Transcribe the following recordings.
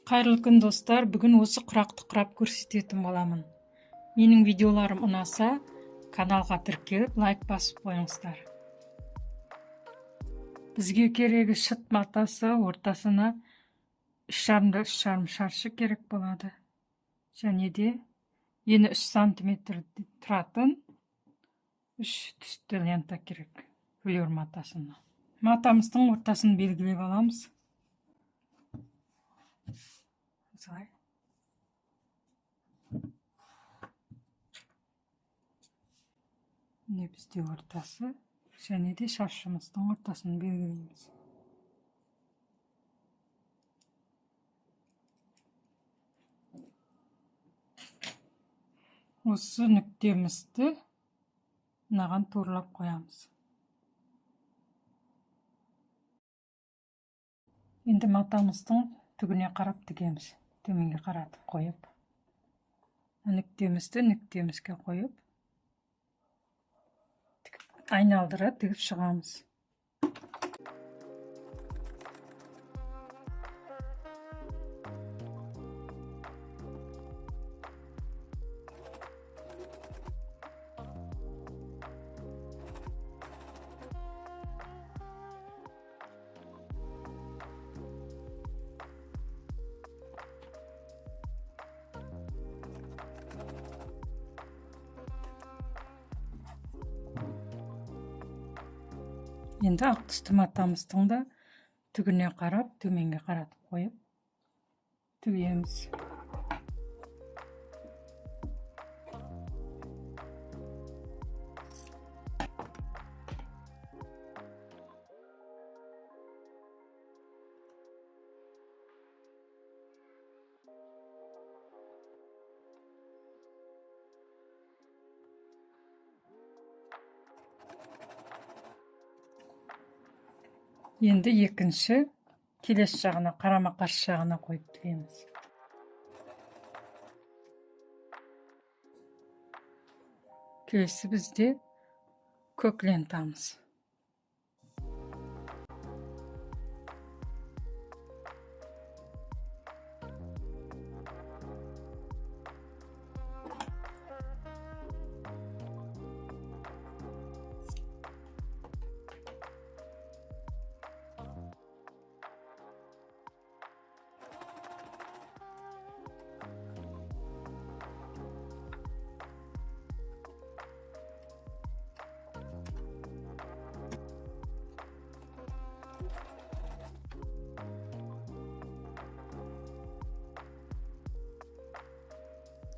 Қайырлы күн достар, бүгін осы құрақты құрап көрсететін боламын. Менің видеоларым ұнаса, каналға тіркеліп, лайк басып қойыңыздар. Бізге керегі шыт матасы, ортасына 3,5-3,5 шаршы керек болады. Және де ені 3 сантиметр тұратын 3 түсті лента керек, флёр матасына. Матамыздың ортасын белгілеп аламыз. Осылай. Міне бізде ортасы, және де шаршымыздың ортасын белгілейміз. Осы нүктемізді мынаған турлап қоямыз. Енді матамыздың түгіне қарап тігеміз. Төменге қаратып қойып, нүктемізді нүктемізге қойып, айналдыра тігіп шығамыз. Енді ақ түсті матамыздың да түгіне қарап, төменге қаратып қойып, тігеміз. Енді екінші келесі жағына, қарама-қарсы жағына қойып тігеміз. Келесі бізде көк лентамыз.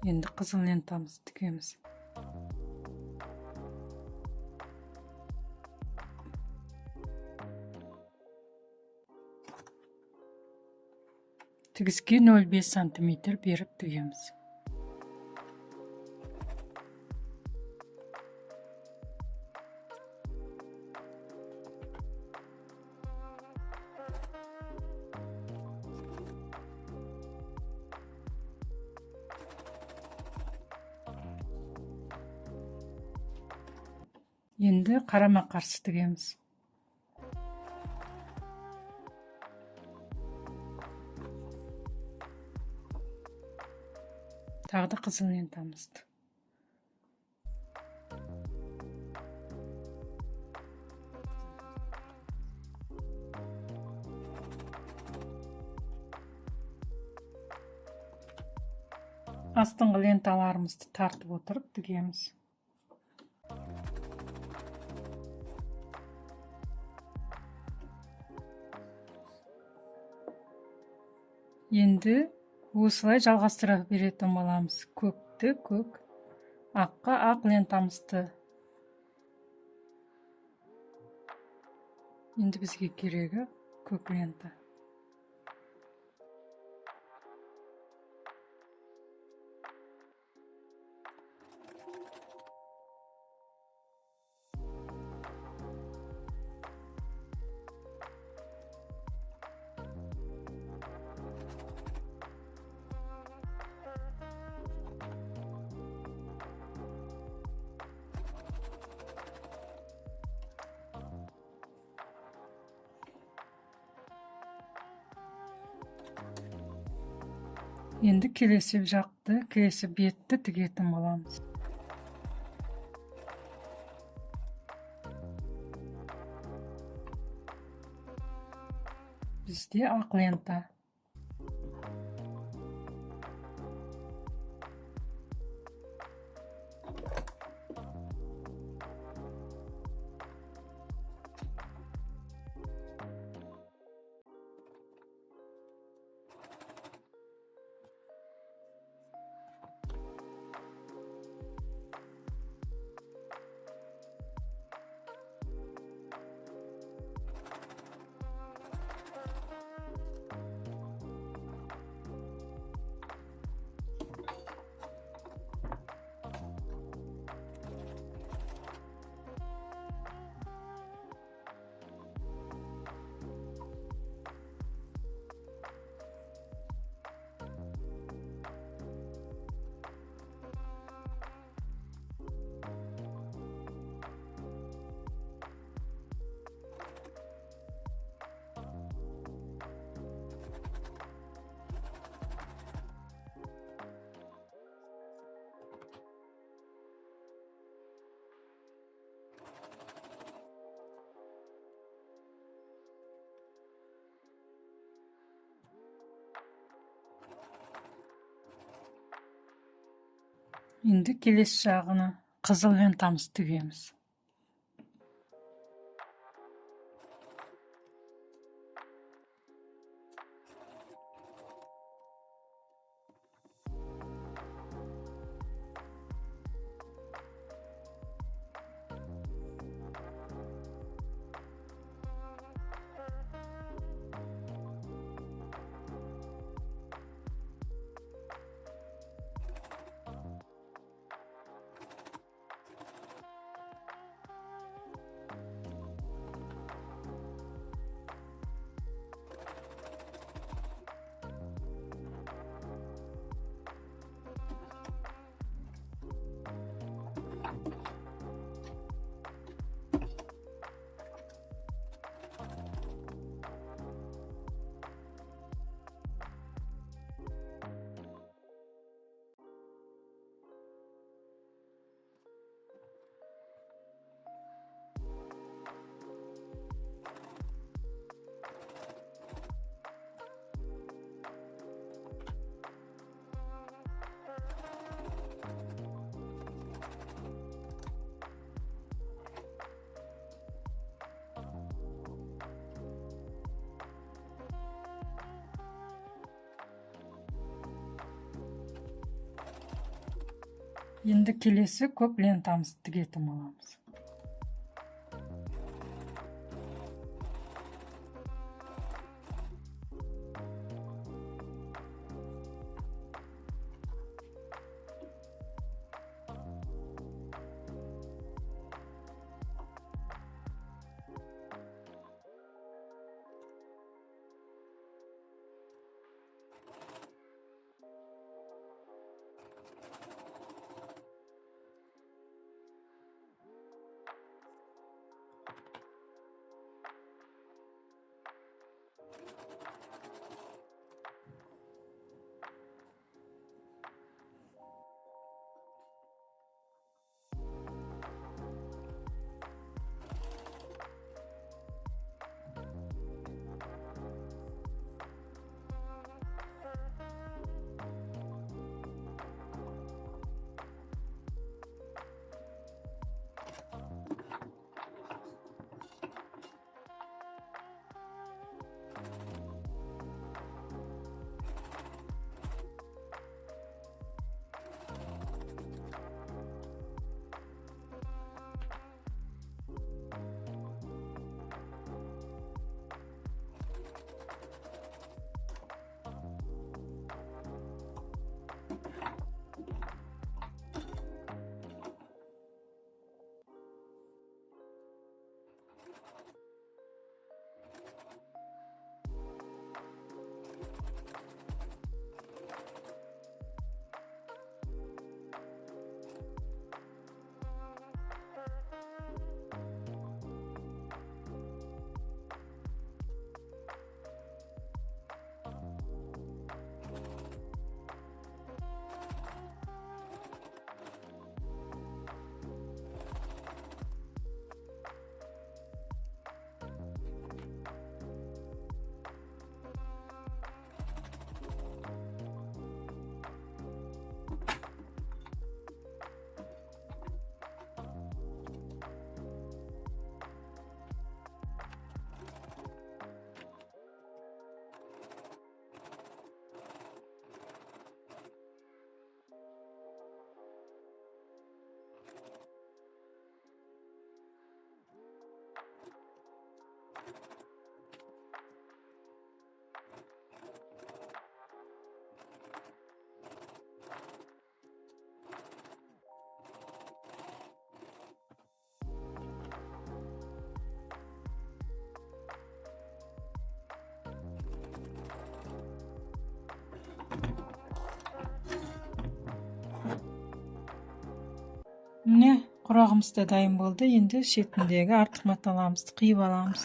Енді қызыл лентамызды тігеміз. Тігіске 0,5 сантиметр беріп тігеміз. Енді қарама-қарсы тігеміз. Тағы да қызыл лентамызды. Астыңғы ленталарымызды тартып отырып тігеміз. Енді осылай жалғастыра беретін боламыз. Көкті көк, аққа ақ лентамызды. Енді бізге керегі көк лента. Енді келесі жақты, келесі бетті тігетін боламыз. Бізде ақ лента. Енді келесі жағына қызыл лентамыз тігеміз. Енді келесі көк лентамызды тігетін боламыз. Міне, құрағымыз да дайын болды. Енді шетіндегі артық маталамызды қиып аламыз.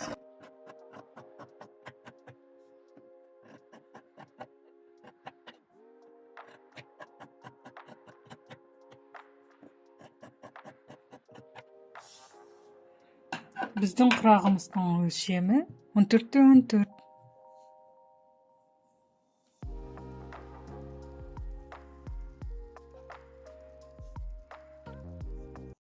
Біздің құрағымыздың өлшемі 14-те 14.